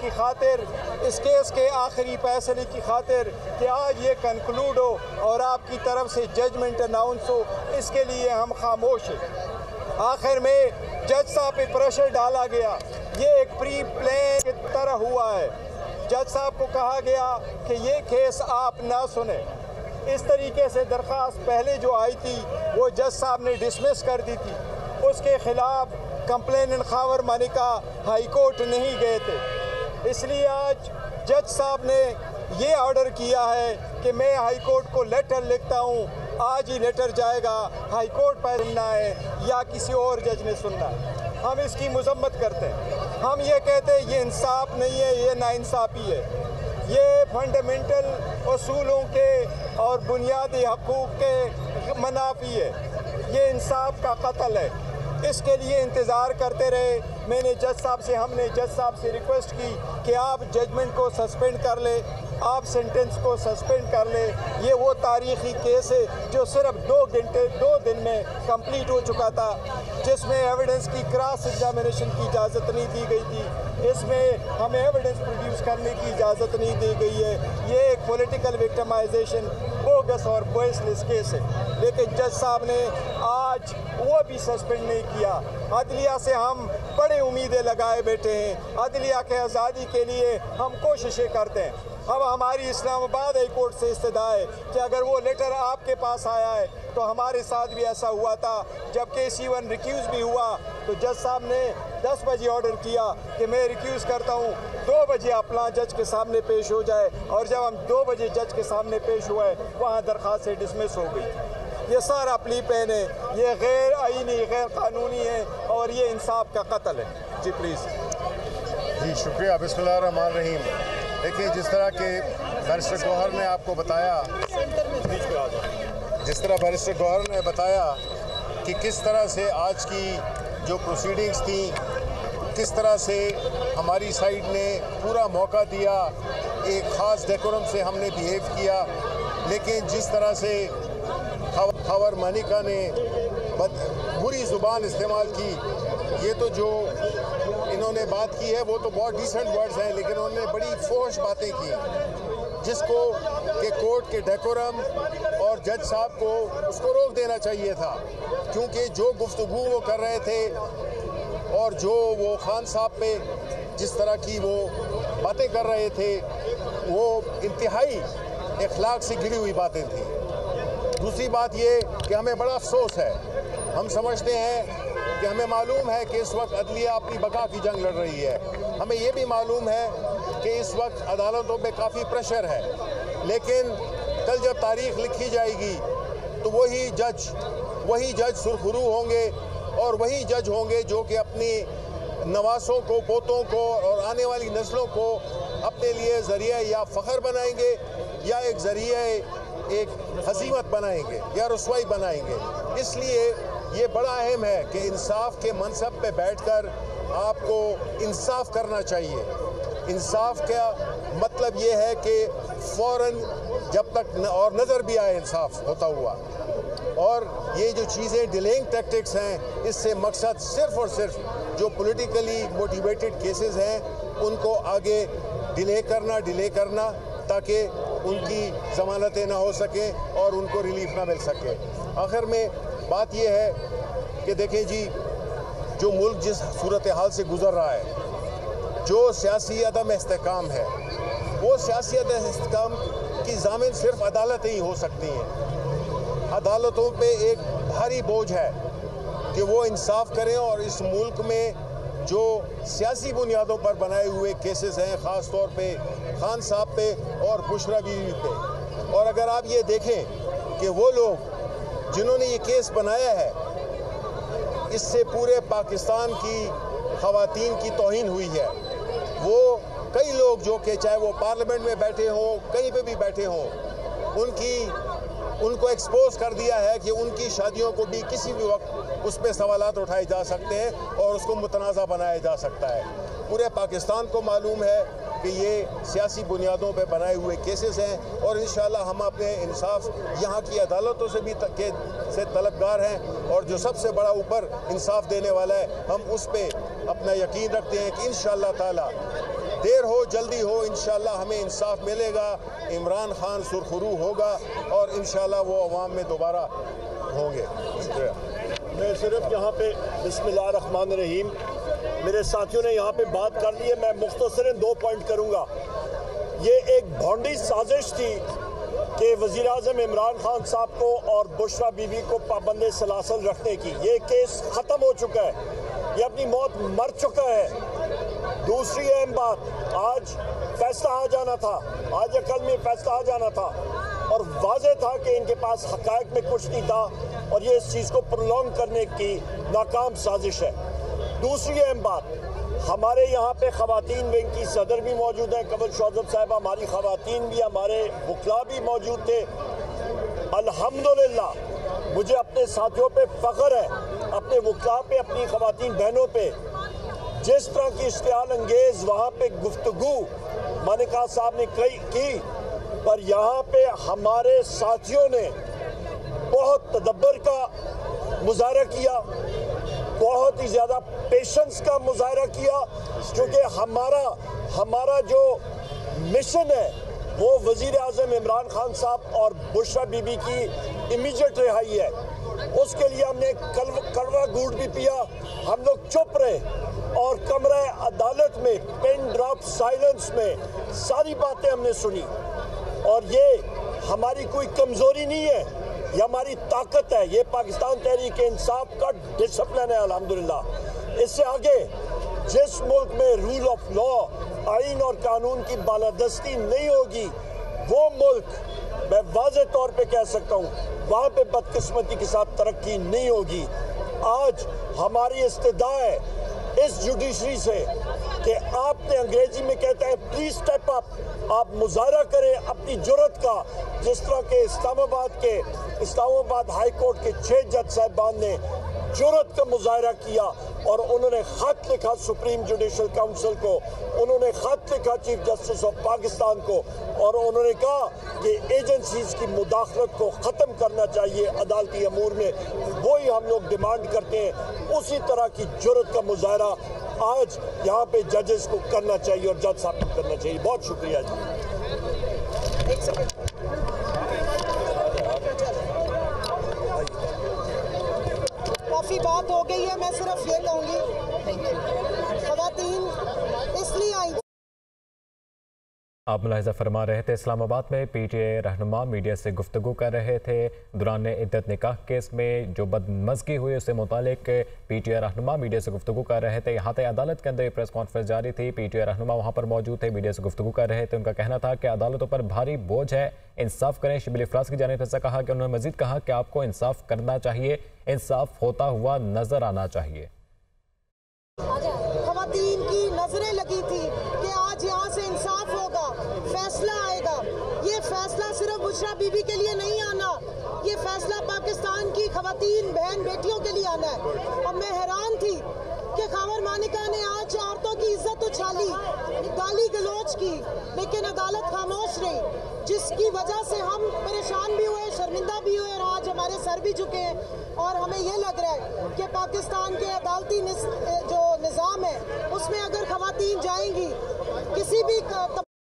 की खातिर, इस केस के आखिरी फैसले की खातिर कि आज ये कंक्लूड हो और आपकी तरफ से जजमेंट अनाउंस हो, इसके लिए हम खामोश हैं। आखिर में जज साहब पे प्रेशर डाला गया, ये एक प्री प्लान की तरह हुआ है। जज साहब को कहा गया कि ये केस आप ना सुने। इस तरीके से दरख्वास्त पहले जो आई थी वो जज साहब ने डिसमिस कर दी थी। उसके खिलाफ complainant Khawar Manika high court नहीं गए थे, इसलिए आज जज साहब ने ये ऑर्डर किया है कि मैं हाई कोर्ट को लेटर लिखता हूँ, आज ही लेटर जाएगा, हाई कोर्ट पर सुनना है या किसी और जज ने सुनना है। हम इसकी मजम्मत करते हैं। हम ये कहते हैं ये इंसाफ नहीं है, ये नाइंसाफ़ी है, ये फंडामेंटल असूलों के और बुनियादी हकूक़ के मनाफी है, ये इंसाफ का कत्ल है। इसके लिए इंतज़ार करते रहे। हमने जज साहब से रिक्वेस्ट की कि आप जजमेंट को सस्पेंड कर ले, आप सेंटेंस को सस्पेंड कर ले। ये वो तारीख़ी केस है जो सिर्फ 2 दिन में कंप्लीट हो चुका था, जिसमें एविडेंस की क्रॉस एग्जामिनेशन की इजाज़त नहीं दी गई थी। इसमें हमें एविडेंस प्रोड्यूस करने की इजाज़त नहीं दी गई है। ये एक पॉलिटिकल विक्टिमाइजेशन, बोगस और बेसलेस केस है। लेकिन जज साहब ने आज वो भी सस्पेंड नहीं किया। अदलिया से हम बड़ी उम्मीदें लगाए बैठे हैं। अदलिया के आज़ादी के लिए हम कोशिशें करते हैं। अब हमारी इस्लामाबाद हाई कोर्ट से इस्तदा है कि अगर वो लेटर आपके पास आया है तो हमारे साथ भी ऐसा हुआ था। जब KC1 रिक्यूज़ भी हुआ तो जज साहब ने 10 बजे ऑर्डर किया कि मैं रिक्यूज़ करता हूँ, 2 बजे अपना जज के सामने पेश हो जाए, और जब हम 2 बजे जज के सामने पेश हुए वहाँ दरख्वास्त डिसमिस हो गई। ये सारा प्ली पेन है, ये गैर आईनी, गैर कानूनी है और ये इंसाफ का कत्ल है। जी प्लीज़। जी शुक्रिया। बिस्मिल्लाहिर्रहमानिर्रहीम। देखिए, जिस तरह के बैरिस्टर गौहर ने आपको बताया, कि किस तरह से आज की जो प्रोसीडिंग्स थी, किस तरह से हमारी साइड ने पूरा मौका दिया, एक ख़ास डेकोरम से हमने बिहेव किया, लेकिन जिस तरह से खावर मानिका ने बुरी ज़ुबान इस्तेमाल की, ये तो जो इन्होंने बात की है वो तो बहुत डिसेंट वर्ड्स हैं, लेकिन उन्होंने बड़ी फोश बातें की, जिसको कि कोर्ट के डेकोरम और जज साहब को उसको रोक देना चाहिए था, क्योंकि जो गुफ्तगू वो कर रहे थे और जो वो खान साहब पे जिस तरह की वो बातें कर रहे थे वो इंतहाई अखलाक से गिरी हुई बातें थी। दूसरी बात ये कि हमें बड़ा अफसोस है, हम समझते हैं कि हमें मालूम है कि इस वक्त अदलिया अपनी बका की जंग लड़ रही है, हमें ये भी मालूम है कि इस वक्त अदालतों पे काफ़ी प्रेशर है, लेकिन कल जब तारीख लिखी जाएगी तो वही जज सुरखरू होंगे और वही जज होंगे जो कि अपनी नवासों को, पोतों को और आने वाली नस्लों को अपने लिए ज़रिया या फ़ख्र बनाएंगे या एक ज़रिया एक हसीमत बनाएंगे या रुसवाई बनाएंगे। इसलिए ये बड़ा अहम है कि इंसाफ के मनसब पे बैठकर आपको इंसाफ करना चाहिए। इंसाफ का मतलब ये है कि फ़ौरन जब तक और नज़र भी आए इंसाफ होता हुआ, और ये जो चीज़ें डिलेइंग टैक्टिक्स हैं, इससे मकसद सिर्फ़ और सिर्फ जो पॉलिटिकली मोटिवेटेड केसेस हैं उनको आगे डिले करना ताकि उनकी ज़मानतें ना हो सकें और उनको रिलीफ ना मिल सके। आखिर में बात यह है कि देखें जी, जो मुल्क जिस सूरत हाल से गुज़र रहा है, जो सियासी अदम इस्तेहकाम है, वो सियासी अदम इस्तेहकाम की ज़ामिन सिर्फ अदालतें ही हो सकती हैं। अदालतों पे एक भारी बोझ है कि वो इंसाफ करें, और इस मुल्क में जो सियासी बुनियादों पर बनाए हुए केसेस हैं, ख़ास तौर पे खान साहब पे और बुशरा बीवी पे, और अगर आप ये देखें कि वो लोग जिन्होंने ये केस बनाया है, इससे पूरे पाकिस्तान की ख़वातीन की तौहीन हुई है। वो कई लोग जो कि चाहे वो पार्लियामेंट में बैठे हों, कहीं पे भी बैठे हों, उनको एक्सपोज कर दिया है कि उनकी शादियों को भी किसी भी वक्त उस पर सवालात उठाए जा सकते हैं और उसको मुतनाज़ा बनाया जा सकता है। पूरे पाकिस्तान को मालूम है कि ये सियासी बुनियादों पे बनाए हुए केसेस हैं, और इंशाअल्लाह हम अपने इंसाफ यहाँ की अदालतों से भी से तलबगार हैं, और जो सबसे बड़ा ऊपर इंसाफ देने वाला है, हम उस पर अपना यकीन रखते हैं कि इंशाअल्लाह ताला देर हो जल्दी हो इंशाल्लाह हमें इंसाफ मिलेगा, इमरान खान सुरखरू होगा और इंशाल्लाह वो अवाम में दोबारा होंगे। मैं सिर्फ यहाँ पे बिस्मिल्लाहिर्रहमानिर्रहीम, मेरे साथियों ने यहाँ पे बात कर ली है, मैं मुख्तसरन 2 पॉइंट करूँगा। ये एक भौंडी साजिश थी कि वज़ीर आज़म इमरान खान साहब को और बुशरा बीबी को पाबंद सलासल रखने की। ये केस ख़त्म हो चुका है, ये अपनी मौत मर चुका है। दूसरी अहम बात, आज फैसला आ जाना था, आज या कल में फैसला आ जाना था और वाज़ेह था कि इनके पास हक़ाइक़ में कुछ नहीं था और ये इस चीज़ को प्रोलॉन्ग करने की नाकाम साजिश है। दूसरी अहम बात, हमारे यहाँ पे ख़वातीन विंग की सदर भी मौजूद हैं, कमल शौजब साहब, हमारी ख़वातीन भी, हमारे वकला भी मौजूद थे। अल्हम्दुलिल्लाह मुझे अपने साथियों पे फ़ख्र है, अपने वकला पे, अपनी ख़वातीन बहनों पे। जिस तरह की इश्तियाल अंगेज़ वहाँ पे गुफ्तगू मानिका साहब ने की, पर यहाँ पे हमारे साथियों ने बहुत तदब्बर का मुजाहरा किया, बहुत ही ज़्यादा पेशेंस का मुजाहरा किया, क्योंकि हमारा जो मिशन है वो वज़ीर आज़म इमरान खान साहब और बुशरा बीबी की इमीडिएट रिहाई है। उसके लिए हमने कड़वा घूंट भी पिया, हम लोग चुप रहे और कमरा अदालत में पेन ड्रॉप साइलेंस में सारी बातें हमने सुनी। और ये हमारी कोई कमज़ोरी नहीं है, ये हमारी ताकत है, ये पाकिस्तान तहरीक इंसाफ का डिसिप्लिन है अल्हम्दुलिल्लाह। इससे आगे जिस मुल्क में रूल ऑफ लॉ, आइन और कानून की बालादस्ती नहीं होगी, वो मुल्क मैं वाज़ेह तौर पे कह सकता हूँ वहाँ पे बदकिस्मती के साथ तरक्की नहीं होगी। आज हमारी इस्तिदा है इस जुडिशरी से कि आपने, अंग्रेजी में कहते हैं प्लीज स्टेप अप, आप मुजाहरा करें अपनी जुर्रत का, जिस तरह के इस्लामाबाद हाई कोर्ट के 6 जज साहिबान ने जुर्रत का मुजाहरा किया और उन्होंने खत लिखा सुप्रीम जुडिशल काउंसिल को, उन्होंने खत लिखा चीफ जस्टिस ऑफ पाकिस्तान को और उन्होंने कहा कि एजेंसीज की मुदाखलत को ख़त्म करना चाहिए अदालती अमूर में। वही हम लोग डिमांड करते हैं, उसी तरह की जुर्रत का मुजाहरा आज यहाँ पे जजेस को करना चाहिए और जज साहब को करना चाहिए। बहुत शुक्रिया जी। एक सेकंड, काफ़ी बात हो गई है, मैं सिर्फ ये कहूँगी ख़वातीन इसलिए आई। आप मुलाहिज़ा फरमा रहे थे इस्लामाबाद में पीटीआई रहनुमा मीडिया से गुफ्तगू कर रहे थे दौरान इद्दत निकाह केस में जो बदमज़गी हुई उससे मुतालिक पीटीआई रहनुमा मीडिया से गुफ्तगू कर रहे थे। यहाँ तक अदालत के अंदर प्रेस कॉन्फ्रेंस जारी थी, पीटीआई रहनुमा वहाँ पर मौजूद थे, मीडिया से गुफ्तगू कर रहे थे। उनका कहना था कि अदालतों पर भारी बोझ है, इंसाफ करें। शिबिल इफ्राज की जानिब से कहा कि उन्होंने मज़ीद कहा कि आपको इंसाफ करना चाहिए, इंसाफ होता हुआ नजर आना चाहिए। ख़वातीन की नजरें लगी थी कि आज यहाँ से इंसाफ होगा, फैसला आएगा। ये फैसला सिर्फ बुशरा बीबी के लिए नहीं आना, ये फैसला पाकिस्तान की ख़वातीन बहन बेटियों के लिए आना है। और मैं हैरान थी कि खावर मानिका ने आज औरतों की इज्जत उछाली, गाली गलौज की, लेकिन अदालत खामोश रही, जिसकी वजह से हम परेशान भी हुए, शर्मिंदा भी हुए और आज हमारे सर भी झुके हैं। और हमें ये लग रहा है कि पाकिस्तान के अदालती जो निज़ाम है उसमें अगर ख़वातीन जाएंगी, किसी भी